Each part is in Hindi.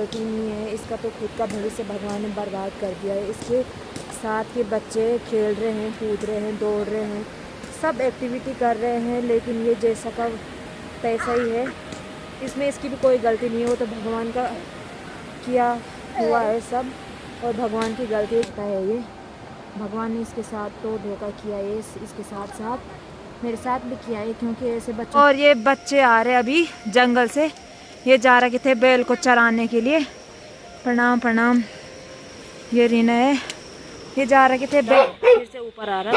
गलती नहीं है, इसका तो खुद का भविष्य भगवान ने बर्बाद कर दिया है। इसके साथ के बच्चे खेल रहे हैं, कूद रहे हैं, दौड़ रहे हैं, सब एक्टिविटी कर रहे हैं, लेकिन ये जैसा का तैसा ही है। इसमें इसकी भी कोई गलती नहीं है, वो तो भगवान का किया हुआ है सब, और भगवान की गलती है ये। भगवान ने इसके साथ तो धोखा किया है, इसके साथ साथ मेरे साथ भी किया है, क्योंकि ऐसे बच्चे। और ये बच्चे आ रहे अभी जंगल से, ये जा रहे थे बैल को चराने के लिए। प्रणाम प्रणाम। ये रीना है, ये जा रहे थे बैल, फिर से ऊपर आ रहा,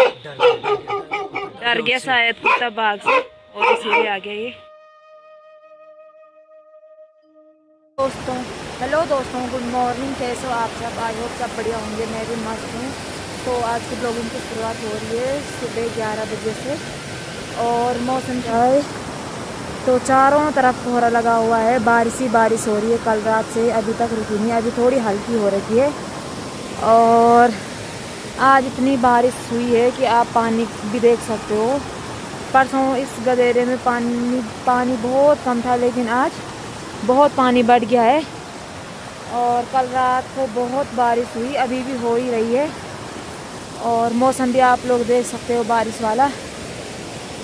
डर गया शायद कुत्ता बाघ से, और इसीलिए आ गया ये। दोस्तों, हेलो दोस्तों, गुड मॉर्निंग। कैसे हो आप सब? आई होप सब बढ़िया होंगे, मैं भी मस्त हूँ। तो आज के ब्लॉगिंग की शुरुआत हो रही है सुबह 11 बजे से, और मौसम क्या है तो चारों तरफ कोहरा लगा हुआ है, बारिश ही बारिश हो रही है कल रात से, अभी तक रुकी नहीं। अभी थोड़ी हल्की हो रही है, और आज इतनी बारिश हुई है कि आप पानी भी देख सकते हो। परसों इस गदेरे में पानी बहुत कम था, लेकिन आज बहुत पानी बढ़ गया है। और कल रात को बहुत बारिश हुई, अभी भी हो ही रही है, और मौसम भी आप लोग देख सकते हो बारिश वाला।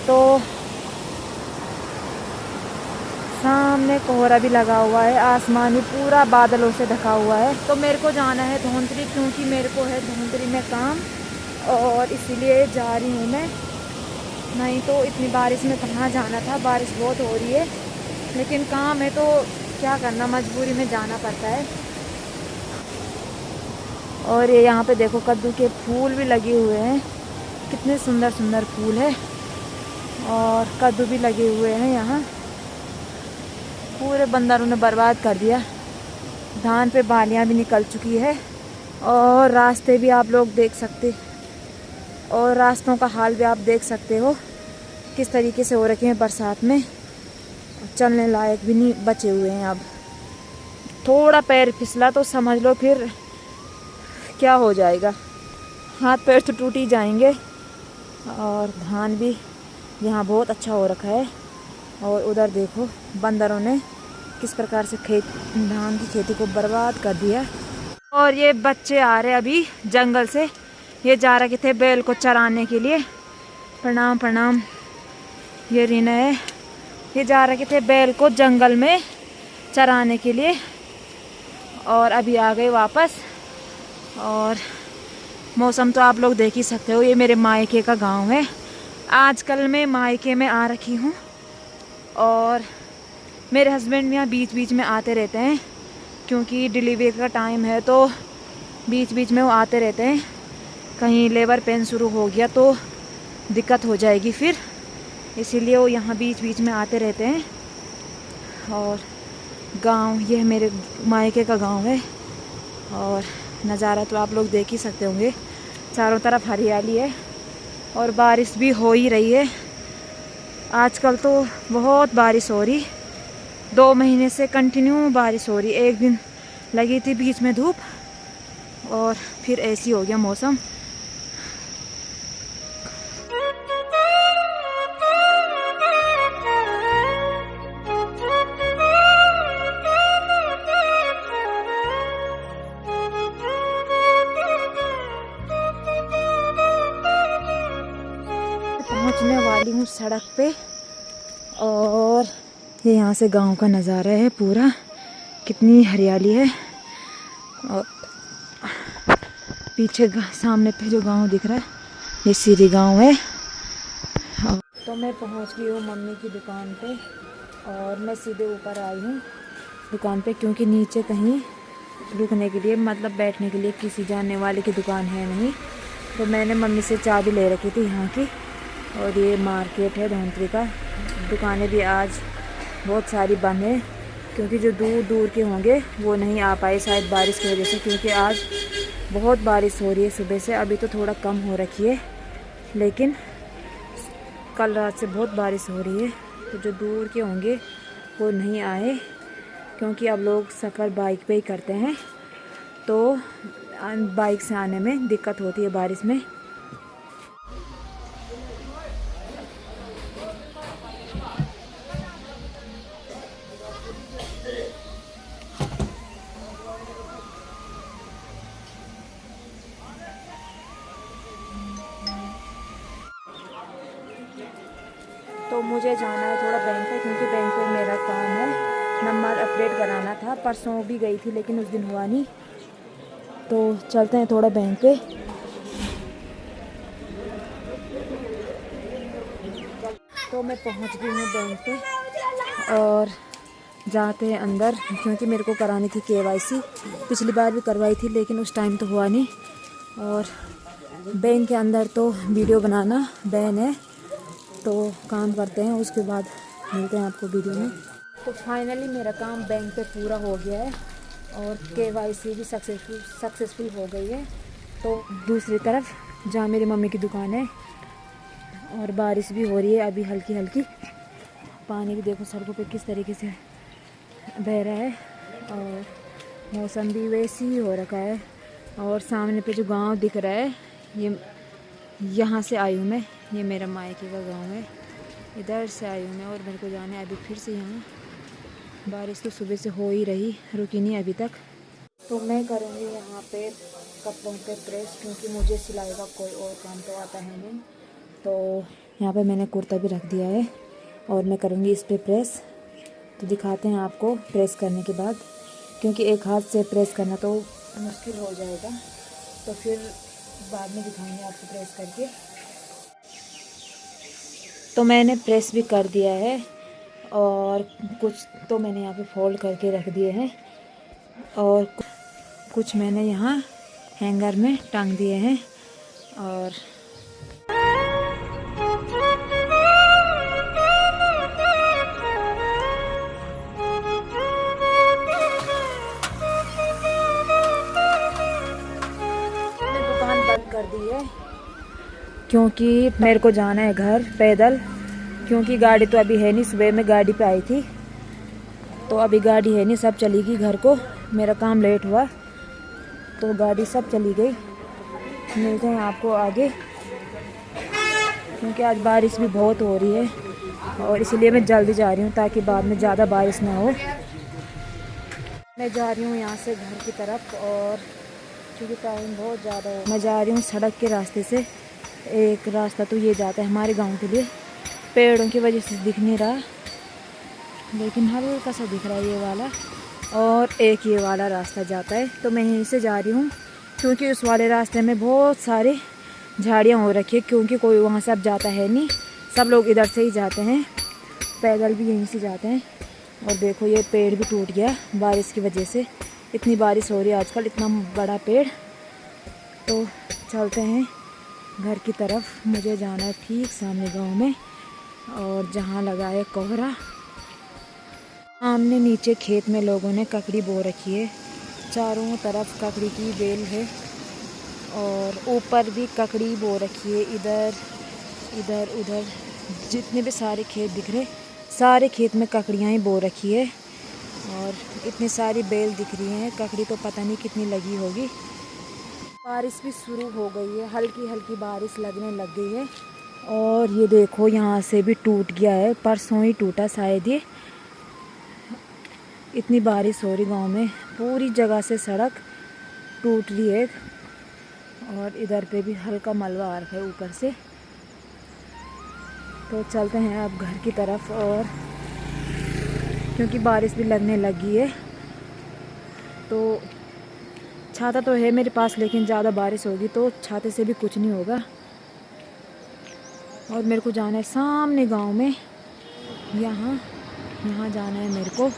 तो सामने कोहरा भी लगा हुआ है, आसमान भी पूरा बादलों से ढका हुआ है। तो मेरे को जाना है धौंतरी, क्योंकि मेरे को है धौंतरी में काम, और इसीलिए जा रही हूँ मैं। नहीं तो इतनी बारिश में कहाँ जाना था, बारिश बहुत हो रही है, लेकिन काम है तो क्या करना, मजबूरी में जाना पड़ता है। और ये यहाँ पे देखो कद्दू के फूल भी लगे हुए हैं, कितने सुंदर सुंदर फूल है, और कद्दू भी लगे हुए हैं यहाँ। पूरे बंदरों ने बर्बाद कर दिया। धान पे बालियाँ भी निकल चुकी है, और रास्ते भी आप लोग देख सकते, और रास्तों का हाल भी आप देख सकते हो किस तरीके से हो रखे हैं बरसात में, चलने लायक भी नहीं बचे हुए हैं। अब थोड़ा पैर फिसला तो समझ लो फिर क्या हो जाएगा, हाथ पैर तो टूट ही जाएंगे। और धान भी यहाँ बहुत अच्छा हो रखा है, और उधर देखो बंदरों ने किस प्रकार से धान की खेती को बर्बाद कर दिया। और ये बच्चे आ रहे अभी जंगल से, ये जा रहे थे बैल को चराने के लिए। प्रणाम प्रणाम। ये रीना है, ये जा रहे थे बैल को जंगल में चराने के लिए, और अभी आ गए वापस। और मौसम तो आप लोग देख ही सकते हो। ये मेरे मायके का गांव है। आजकल मैं मायके में आ रखी हूँ, और मेरे हस्बैंड यहाँ बीच बीच में आते रहते हैं, क्योंकि डिलीवरी का टाइम है, तो बीच बीच में वो आते रहते हैं। कहीं लेबर पेन शुरू हो गया तो दिक्कत हो जाएगी फिर, इसीलिए वो यहाँ बीच बीच में आते रहते हैं। और गांव, ये मेरे मायके का गांव है, और नज़ारा तो आप लोग देख ही सकते होंगे, चारों तरफ हरियाली है, और बारिश भी हो ही रही है। आजकल तो बहुत बारिश हो रही, 2 महीने से कंटिन्यू बारिश हो रही। एक दिन लगी थी बीच में धूप, और फिर ऐसी हो गया मौसम। पहुंचने वाली हूँ सड़क पे, और ये यहाँ से गांव का नज़ारा है पूरा, कितनी हरियाली है। और पीछे सामने पे जो गांव दिख रहा है, ये सीरी गांव है। तो मैं पहुंच गई हूँ मम्मी की दुकान पे, और मैं सीधे ऊपर आई हूँ दुकान पे, क्योंकि नीचे कहीं रुकने के लिए, मतलब बैठने के लिए किसी जानने वाले की दुकान है नहीं। तो मैंने मम्मी से चाबी ले रखी थी यहाँ की। और ये मार्केट है धौंतरी का, दुकानें भी आज बहुत सारी बंद है, क्योंकि जो दूर दूर के होंगे वो नहीं आ पाए शायद बारिश की वजह से, क्योंकि आज बहुत बारिश हो रही है सुबह से। अभी तो थोड़ा कम हो रखी है, लेकिन कल रात से बहुत बारिश हो रही है। तो जो दूर के होंगे वो नहीं आए, क्योंकि अब लोग सफ़र बाइक पे ही करते हैं, तो बाइक से आने में दिक्कत होती है बारिश में। तो मुझे जाना है थोड़ा बैंक पे, क्योंकि बैंक पे मेरा काम है, नंबर अपडेट कराना था। परसों भी गई थी लेकिन उस दिन हुआ नहीं। तो चलते हैं थोड़ा बैंक पे। तो मैं पहुंच गई हूँ बैंक पे और जाते हैं अंदर, क्योंकि मेरे को करानी थी KYC। पिछली बार भी करवाई थी लेकिन उस टाइम तो हुआ नहीं। और बैंक के अंदर तो वीडियो बनाना बैन है, तो काम करते हैं, उसके बाद मिलते हैं आपको वीडियो में। तो फाइनली मेरा काम बैंक पे पूरा हो गया है और KYC भी सक्सेसफुल हो गई है। तो दूसरी तरफ जहाँ मेरी मम्मी की दुकान है, और बारिश भी हो रही है अभी हल्की हल्की। पानी भी देखो सड़कों पे किस तरीके से बह रहा है, और मौसम भी वैसे ही हो रखा है। और सामने पे जो गांव दिख रहा है, ये यहाँ से आई हूँ मैं, ये मेरा मायके का गांव है, इधर से आई हूँ मैं। और मेरे को जाना है अभी फिर से यहाँ। बारिश तो सुबह से हो ही रही, रुकी नहीं अभी तक। तो मैं करूँगी यहाँ पे कपड़ों पे प्रेस, क्योंकि मुझे सिलाई का कोई और काम तो आता है नहीं। तो यहाँ पे मैंने कुर्ता भी रख दिया है और मैं करूँगी इस पे प्रेस। तो दिखाते हैं आपको प्रेस करने के बाद, क्योंकि एक हाथ से प्रेस करना तो मुश्किल हो जाएगा, तो फिर बाद में दिखाएंगे आपको प्रेस करके। तो मैंने प्रेस भी कर दिया है और कुछ तो मैंने यहाँ पे फोल्ड करके रख दिए हैं, और कुछ मैंने यहाँ हैंगर में टांग दिए हैं। और दुकान बंद कर दी है क्योंकि मेरे को जाना है घर पैदल, क्योंकि गाड़ी तो अभी है नहीं। सुबह में गाड़ी पे आई थी, तो अभी गाड़ी है नहीं, सब चली गई घर को। मेरा काम लेट हुआ तो गाड़ी सब चली गई। मिलते हैं आपको आगे, क्योंकि आज बारिश भी बहुत हो रही है और इसलिए मैं जल्दी जा रही हूँ ताकि बाद में ज़्यादा बारिश ना हो। मैं जा रही हूँ यहाँ से घर की तरफ, और क्योंकि टाइम बहुत ज़्यादा है। मैं जा रही हूँ सड़क के रास्ते से। एक रास्ता तो ये जाता है हमारे गांव के लिए, पेड़ों की वजह से दिख नहीं रहा, लेकिन हल्का सा दिख रहा है ये वाला, और एक ये वाला रास्ता जाता है। तो मैं यहीं से जा रही हूँ, क्योंकि उस वाले रास्ते में बहुत सारे झाड़ियाँ हो रखी है, क्योंकि कोई वहाँ से अब जाता है नहीं, सब लोग इधर से ही जाते हैं, पैदल भी यहीं से जाते हैं। और देखो ये पेड़ भी टूट गया बारिश की वजह से। इतनी बारिश हो रही है आजकल, इतना बड़ा पेड़। तो चलते हैं घर की तरफ। मुझे जाना है ठीक सामने गांव में, और जहां लगा है कोहरा, सामने नीचे खेत में लोगों ने ककड़ी बो रखी है। चारों तरफ ककड़ी की बेल है, और ऊपर भी ककड़ी बो रखी है। इधर इधर उधर जितने भी सारे खेत दिख रहे, सारे खेत में ककड़ियाँ ही बो रखी है, और इतनी सारी बेल दिख रही हैं। ककड़ी तो पता नहीं कितनी लगी होगी। बारिश भी शुरू हो गई है, हल्की हल्की बारिश लगने लग गई है। और ये देखो यहाँ से भी टूट गया है, परसों ही टूटा शायद ये। इतनी बारिश हो रही गांव में, पूरी जगह से सड़क टूट रही है। और इधर पे भी हल्का मलबा आ रहा है ऊपर से। तो चलते हैं अब घर की तरफ, और क्योंकि बारिश भी लगने लगी है। तो छाता तो है मेरे पास, लेकिन ज़्यादा बारिश होगी तो छाते से भी कुछ नहीं होगा। और मेरे को जाना है सामने गांव में, यहाँ जाना है मेरे को।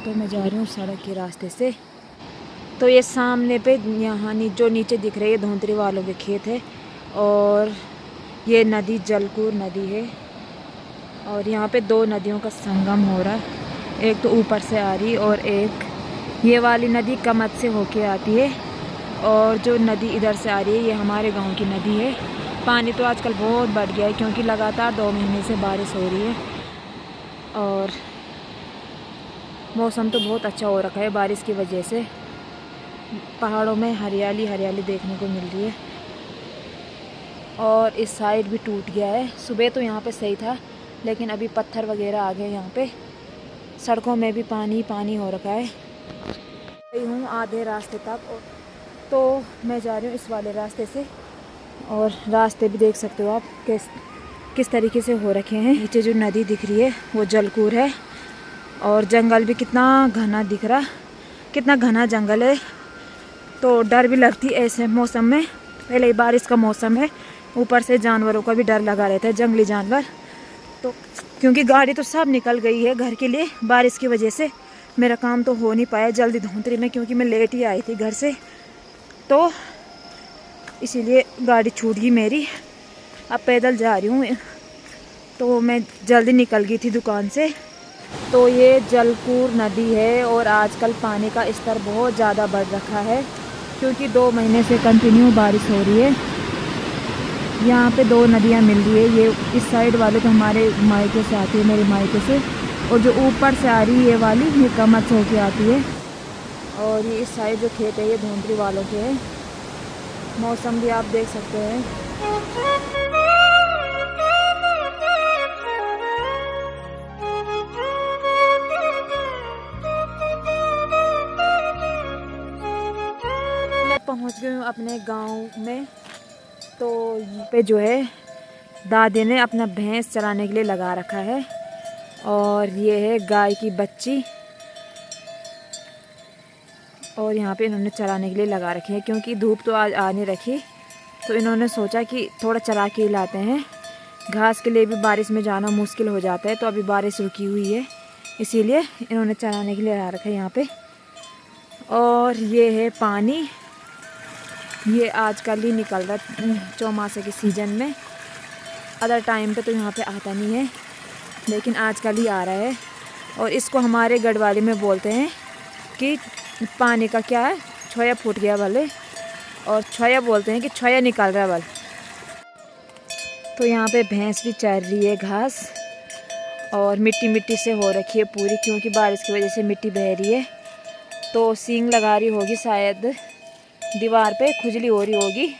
तो मैं जा रही हूँ सड़क के रास्ते से। तो ये सामने पे यहाँ जो नीचे दिख रही है धोंतरी वालों के खेत है, और ये नदी जलकूर नदी है। और यहाँ पे दो नदियों का संगम हो रहा है, एक तो ऊपर से आ रही और एक ये वाली नदी कमत से होके आती है, और जो नदी इधर से आ रही है ये हमारे गांव की नदी है। पानी तो आजकल बहुत बढ़ गया है, क्योंकि लगातार 2 महीने से बारिश हो रही है, और मौसम तो बहुत अच्छा हो रखा है बारिश की वजह से। पहाड़ों में हरियाली हरियाली देखने को मिल रही है। और इस साइड भी टूट गया है। सुबह तो यहाँ पे सही था, लेकिन अभी पत्थर वगैरह आ गए यहाँ पे। सड़कों में भी पानी पानी हो रखा है। गई हूँ आधे रास्ते तक, तो मैं जा रही हूँ इस वाले रास्ते से। और रास्ते भी देख सकते हो आप किस तरीके से हो रखे हैं। नीचे जो नदी दिख रही है वो जलकूर है और जंगल भी कितना घना दिख रहा, कितना घना जंगल है। तो डर भी लगती ऐसे मौसम में, पहले ही बारिश का मौसम है, ऊपर से जानवरों का भी डर लगा रहता है, जंगली जानवर। तो क्योंकि गाड़ी तो सब निकल गई है घर के लिए, बारिश की वजह से मेरा काम तो हो नहीं पाया जल्दी धोंतरी में, क्योंकि मैं लेट ही आई थी घर से, तो इसीलिए गाड़ी छूट गई मेरी। अब पैदल जा रही हूँ, तो मैं जल्दी निकल गई थी दुकान से। तो ये जलकूर नदी है और आजकल पानी का स्तर बहुत ज़्यादा बढ़ रखा है, क्योंकि 2 महीने से कंटिन्यू बारिश हो रही है। यहाँ पे 2 नदियाँ मिल रही है, ये इस साइड वाले तो हमारे मायके से आती है, मेरे मायके से, और जो ऊपर से आ रही है ये वाली, ये कमर से होके आती है। और ये इस साइड जो खेत है ये धोंतरी वालों के है। मौसम भी आप देख सकते हैं। मैं पहुंच गई हूँ अपने गांव में। तो यहाँ पे जो है दादी ने अपना भैंस चराने के लिए लगा रखा है, और ये है गाय की बच्ची, और यहाँ पे इन्होंने चराने के लिए लगा रखी है, क्योंकि धूप तो आज आ नहीं रखी, तो इन्होंने सोचा कि थोड़ा चरा के लाते हैं। घास के लिए भी बारिश में जाना मुश्किल हो जाता है, तो अभी बारिश रुकी हुई है, इसीलिए इन्होंने चराने के लिए ला रखा है यहाँ पे। और ये है पानी, ये आजकल ही निकल रहा चौमासे के सीज़न में, अदर टाइम पे तो यहाँ पे आता नहीं है, लेकिन आजकल ही आ रहा है। और इसको हमारे गढ़वाली में बोलते हैं कि पानी का क्या है, छोया फूट गया भले, और छोया बोलते हैं कि छोया निकल रहा है बल। तो यहाँ पे भैंस भी चर रही है घास, और मिट्टी मिट्टी से हो रखी है पूरी, क्योंकि बारिश की वजह से मिट्टी बह रही है। तो सींग लगा रही होगी शायद, दीवार पे खुजली हो रही होगी,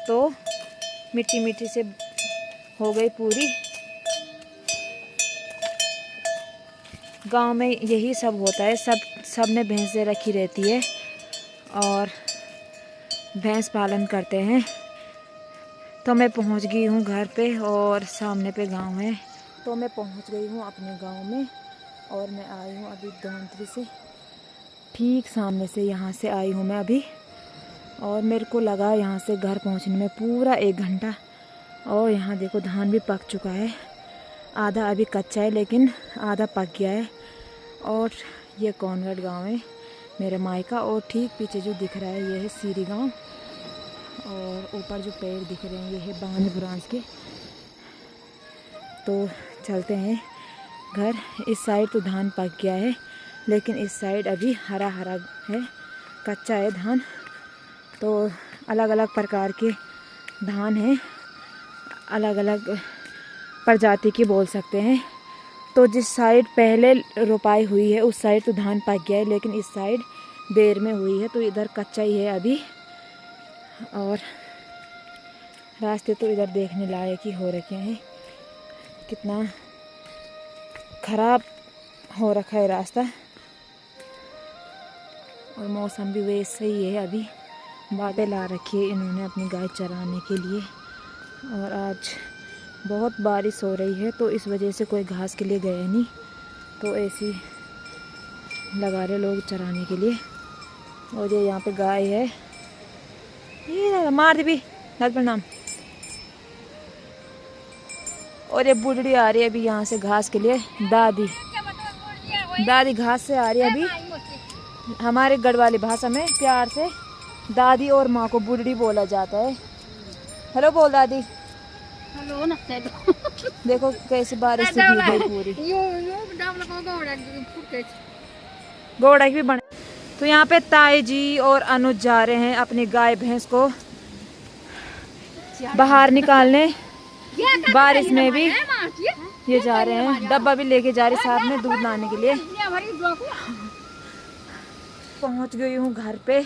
तो मिट्टी मिट्टी से हो गई पूरी। गांव में यही सब होता है, सब ने भैंसें रखी रहती है और भैंस पालन करते हैं। तो मैं पहुंच गई हूँ घर पे, और सामने पे गांव है। तो मैं पहुंच गई हूँ अपने गांव में, और मैं आई हूँ अभी धौंतरी से, ठीक सामने से यहाँ से आई हूँ मैं अभी। और मेरे को लगा यहाँ से घर पहुँचने में पूरा 1 घंटा। और यहाँ देखो धान भी पक चुका है, आधा अभी कच्चा है लेकिन आधा पक गया है। और ये कौनगढ़ गांव है मेरे मायका, और ठीक पीछे जो दिख रहा है ये है सीरी गांव, और ऊपर जो पेड़ दिख रहे हैं ये है बांध ब्रांच के। तो चलते हैं घर। इस साइड तो धान पक गया है, लेकिन इस साइड अभी हरा हरा है, कच्चा है धान। तो अलग अलग प्रकार के धान हैं, अलग अलग प्रजाति की बोल सकते हैं। तो जिस साइड पहले रोपाई हुई है उस साइड तो धान पक गया है, लेकिन इस साइड देर में हुई है, तो इधर कच्चा ही है अभी। और रास्ते तो इधर देखने लायक ही हो रखे हैं, कितना ख़राब हो रखा है रास्ता। और मौसम भी वैसे ही है, अभी बादल ला रखी है इन्होंने अपनी गाय चराने के लिए। और आज बहुत बारिश हो रही है, तो इस वजह से कोई घास के लिए गए नहीं, तो ऐसी लगा रहे लोग चराने के लिए। और ये यहाँ पे गाय है, ये मार दी भी दाद प्रणाम। और ये बुढ़ड़ी आ रही है अभी यहाँ से घास के लिए, दादी घास से आ रही है अभी। हमारे गढ़वाली भाषा में प्यार से दादी और माँ को बुढ़ड़ी बोला जाता है। हेलो बोल दादी। हेलो ना देखो कैसे बारिश से भीग गई पूरी, गोड़ा भी बने। तो यहाँ पे ताई जी और अनुज जा रहे हैं अपनी गाय भैंस को बाहर निकालने, बारिश में भी ये जा रहे हैं, डब्बा भी लेके जा रहे साथ में दूध लाने के लिए। पहुँच गई हूँ घर पे,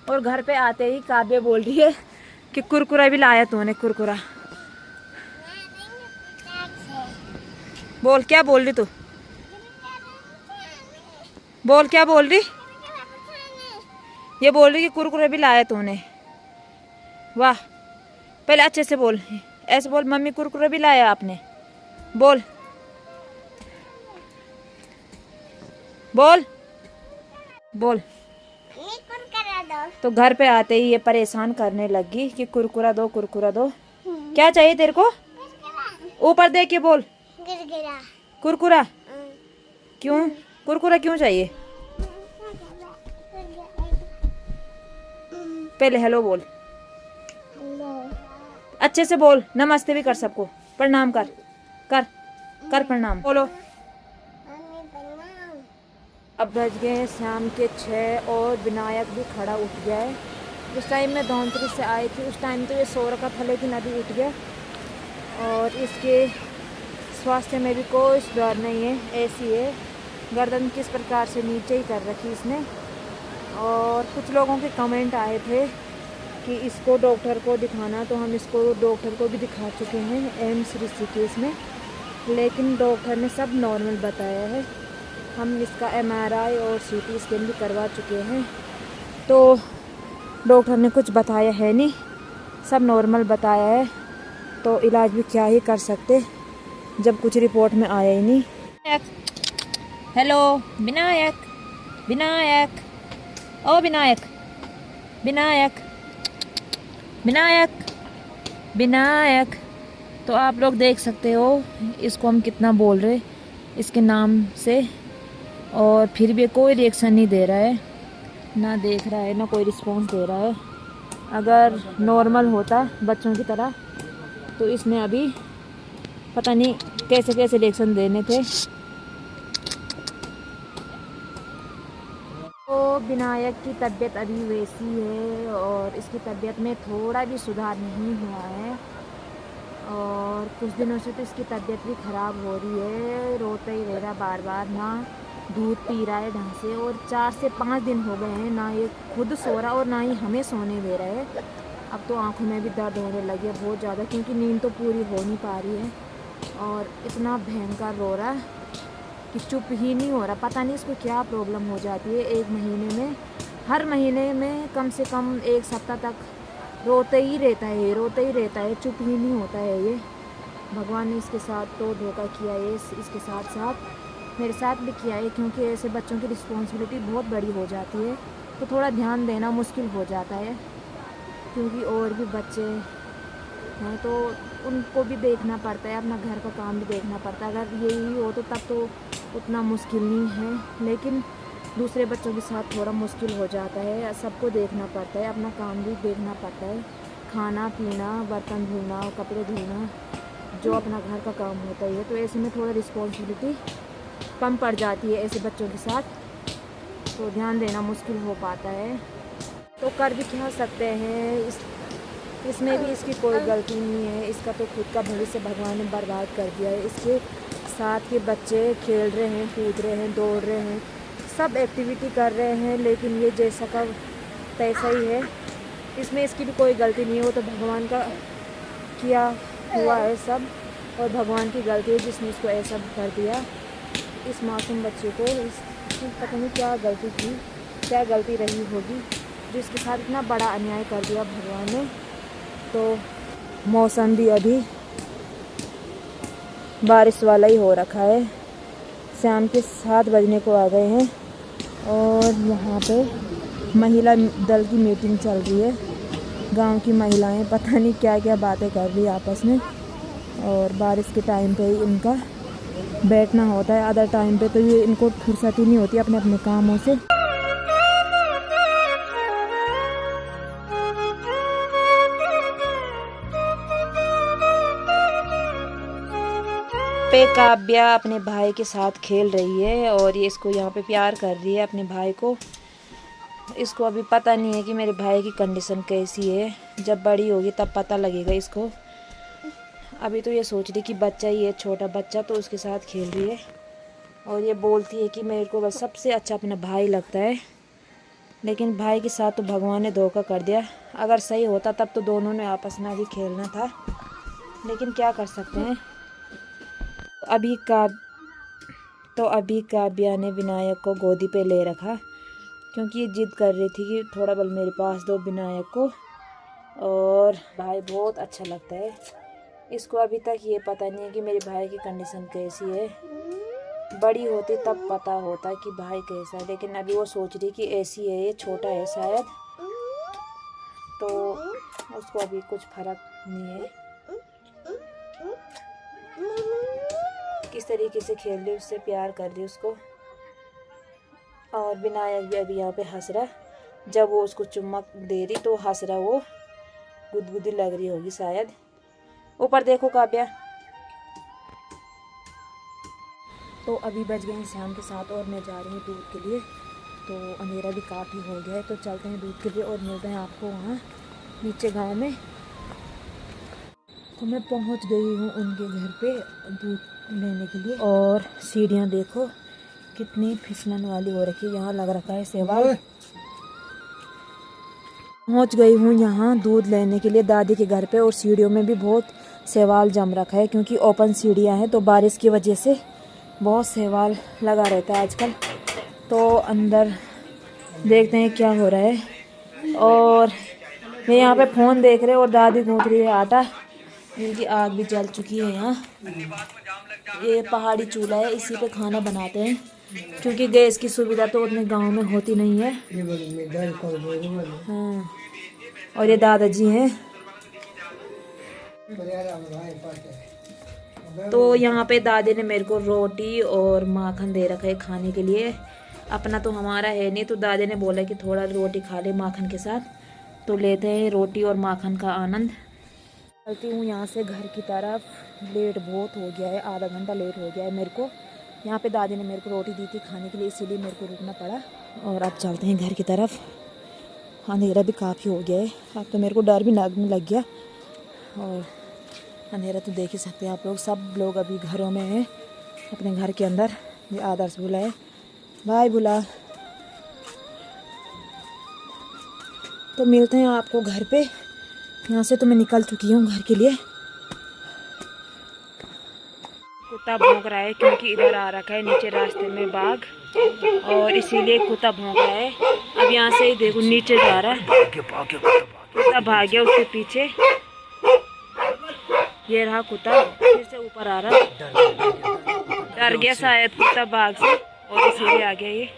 और घर पे आते ही काव्य बोल रही है कि कुरकुरा भी लाया तूने, कुरकुरा। बोल क्या बोल रही तू, बोल क्या बोल रही। ये बोल रही कि कुरकुरे भी लाया तूने। वाह, पहले अच्छे से बोल, ऐसे बोल, मम्मी कुरकुरे भी लाया आपने? बोल बोल बोल। तो घर पे आते ही ये परेशान करने लगी कि कुरकुरा दो कुरकुरा दो। क्या चाहिए तेरे को? ऊपर देख के बोल। कुरकुरा? क्यों कुरकुरा क्यों चाहिए? पहले हेलो बोल, अच्छे से बोल। नमस्ते भी कर सबको, प्रणाम कर कर कर प्रणाम बोलो। अब बज गए हैं शाम के 6 और विनायक भी खड़ा उठ गया है। उस टाइम मैं धौंतरी से आई थी, उस टाइम तो ये सो रखा था, लेकिन अभी उठ गया। और इसके स्वास्थ्य में भी कोई सुधार नहीं है, ऐसी है। गर्दन किस प्रकार से नीचे ही कर रखी इसने। और कुछ लोगों के कमेंट आए थे कि इसको डॉक्टर को दिखाना, तो हम इसको डॉक्टर को भी दिखा चुके हैं एम्स ऋषिकेश में, लेकिन डॉक्टर ने सब नॉर्मल बताया है। हम इसका MRI और CT स्कैन भी करवा चुके हैं, तो डॉक्टर ने कुछ बताया है नहीं, सब नॉर्मल बताया है। तो इलाज भी क्या ही कर सकते जब कुछ रिपोर्ट में आया ही नहीं। हेलो विनायक, विनायक, ओ विनायक, विनायक, विनायक, विनायक। तो आप लोग देख सकते हो इसको हम कितना बोल रहे इसके नाम से, और फिर भी कोई रिएक्शन नहीं दे रहा है, ना देख रहा है, ना कोई रिस्पॉन्स दे रहा है। अगर नॉर्मल होता बच्चों की तरह तो इसने अभी पता नहीं कैसे कैसे रिएक्शन देने थे। तो विनायक की तबीयत अभी वैसी है और इसकी तबीयत में थोड़ा भी सुधार नहीं हुआ है। और कुछ दिनों से तो इसकी तबीयत भी ख़राब हो रही है, रोता ही रह रहा बार बार, ना दूध पी रहा है ढंग से। और 4 से 5 दिन हो गए हैं ना ये खुद सो रहा और ना ही हमें सोने दे रहा है। अब तो आंखों में भी दर्द होने लगी है बहुत ज़्यादा, क्योंकि नींद तो पूरी हो नहीं पा रही है। और इतना भयंकर रो रहा है कि चुप ही नहीं हो रहा। पता नहीं इसको क्या प्रॉब्लम हो जाती है। एक महीने में, हर महीने में कम से कम 1 सप्ताह तक रोते ही रहता है, रोते ही रहता है, चुप ही नहीं होता है ये। भगवान ने इसके साथ तो धोखा किया है, इसके साथ साथ मेरे साथ भी किया है, क्योंकि ऐसे बच्चों की रिस्पॉन्सिबिलिटी बहुत बड़ी हो जाती है, तो थोड़ा ध्यान देना मुश्किल हो जाता है। क्योंकि और भी बच्चे हैं तो उनको भी देखना पड़ता है, अपना घर का काम भी देखना पड़ता है। अगर यही हो तो तब तो उतना मुश्किल नहीं है, लेकिन दूसरे बच्चों के साथ थोड़ा मुश्किल हो जाता है। सबको देखना पड़ता है, अपना काम भी देखना पड़ता है, खाना पीना, बर्तन धोना, कपड़े धोना, जो अपना घर का काम होता ही है। तो ऐसे में थोड़ा रिस्पॉन्सिबिलिटी कम पड़ जाती है ऐसे बच्चों के साथ, तो ध्यान देना मुश्किल हो पाता है। तो कर भी क्या सकते हैं, इसमें भी इसकी कोई गलती नहीं है। इसका तो खुद का भविष्य भगवान ने बर्बाद कर दिया है। इसके साथ के बच्चे खेल रहे हैं, कूद रहे हैं, दौड़ रहे हैं, सब एक्टिविटी कर रहे हैं, लेकिन ये जैसा का तैसा ही है। इसमें इसकी भी कोई गलती नहीं है, वो तो भगवान का किया हुआ है सब, और भगवान की गलती है जिसने इसको ऐसा कर दिया। इस मासूम बच्चे को इसकी पता नहीं क्या गलती थी, क्या गलती रही होगी जो इसके साथ इतना बड़ा अन्याय कर दिया भगवान ने। तो मौसम भी अभी बारिश वाला ही हो रखा है। शाम के 7 बजने को आ गए हैं और यहाँ पे महिला दल की मीटिंग चल रही है। गांव की महिलाएं पता नहीं क्या क्या बातें कर रही है आपस में, और बारिश के टाइम पे ही इनका बैठना होता है, अदर टाइम पे तो ये इनको फुर्सत ही नहीं होती अपने अपने कामों से। पे काव्या अपने भाई के साथ खेल रही है और ये इसको यहाँ पे प्यार कर रही है अपने भाई को। इसको अभी पता नहीं है कि मेरे भाई की कंडीशन कैसी है, जब बड़ी होगी तब पता लगेगा इसको। अभी तो ये सोच रही कि बच्चा ही है, छोटा बच्चा, तो उसके साथ खेल रही है और ये बोलती है कि मेरे को बस सबसे अच्छा अपना भाई लगता है। लेकिन भाई के साथ तो भगवान ने धोखा कर दिया। अगर सही होता तब तो दोनों ने आपस में भी खेलना था, लेकिन क्या कर सकते हैं। अभी काव्या ने विनायक को गोदी पे ले रखा, क्योंकि ये जिद कर रही थी कि थोड़ा बल मेरे पास दो विनायक को। और भाई बहुत अच्छा लगता है, इसको अभी तक ये पता नहीं है कि मेरे भाई की कंडीशन कैसी है। बड़ी होती तब पता होता कि भाई कैसा है, लेकिन अभी वो सोच रही कि ऐसी है, ये छोटा है शायद, तो उसको अभी कुछ फर्क नहीं है। किस तरीके से खेल रही, उससे प्यार कर रही उसको। और विनायक भी अभी यहाँ पे हंस रहा। जब वो उसको चुम्मा दे रही तो हंस रहा, वो गुदगुदी लग रही होगी शायद। ऊपर देखो काव्या। तो अभी बज गए हैं शाम के 7 और मैं जा रही हूँ दूध के लिए। तो अंधेरा भी काफ़ी हो गया है, तो चलते हैं दूध के लिए और मिलते हैं आपको वहाँ नीचे गांव में। तो मैं पहुँच गई हूँ उनके घर पे दूध लेने के लिए। और सीढ़ियाँ देखो कितनी फिसलन वाली हो रखी है, यहाँ लग रखा है सेवाल। पहुँच गई हूँ यहाँ दूध लेने के लिए दादी के घर पे। और सीढ़ियों में भी बहुत सेवाल जम रखा है, क्योंकि ओपन सीढ़ियाँ हैं, तो बारिश की वजह से बहुत सेवाल लगा रहता है आजकल। तो अंदर देखते हैं क्या हो रहा है। और मैं यहाँ पे फ़ोन देख रहे और दादी गूंथ रही है आटा। इनकी आग भी जल चुकी है यहाँ। ये पहाड़ी चूल्हा है, इसी पे खाना बनाते हैं, क्योंकि गैस की सुविधा तो उतने गांव में होती नहीं है। हाँ, और ये दादाजी हैं। तो यहाँ पे दादी ने मेरे को रोटी और माखन दे रखा है खाने के लिए। अपना तो हमारा है नहीं, तो दादी ने बोला कि थोड़ा रोटी खा ले माखन के साथ। तो लेते हैं रोटी और माखन का आनंद। चलती हूँ यहाँ से घर की तरफ। लेट बहुत हो गया है, आधा घंटा लेट हो गया है मेरे को। यहाँ पे दादी ने मेरे को रोटी दी थी खाने के लिए, इसीलिए मेरे को रुकना पड़ा। और अब चलते हैं घर की तरफ। अंधेरा भी काफ़ी हो गया है, अब तो मेरे को डर भी लगने लग गया। और अंधेरा तो देख ही सकते हैं आप लोग, सब लोग अभी घरों में हैं, अपने घर के अंदर। ये आदर्श बुला है, भाई बुला। तो मिलते हैं आपको घर पे। यहाँ से तो मैं निकल चुकी हूँ घर के लिए। कुत्ता भौंक रहा है, क्योंकि इधर आ रखा है नीचे रास्ते में बाघ, और इसीलिए कुत्ता भौंक रहा है। अब यहाँ से ही देखो नीचे जा रहा है, कुत्ता भाग गया उसके पीछे। ये रहा कुत्ता, फिर से ऊपर आ रहा है। डर गया शायद कुत्ता बाघ से, और इसीलिए आ गया ये।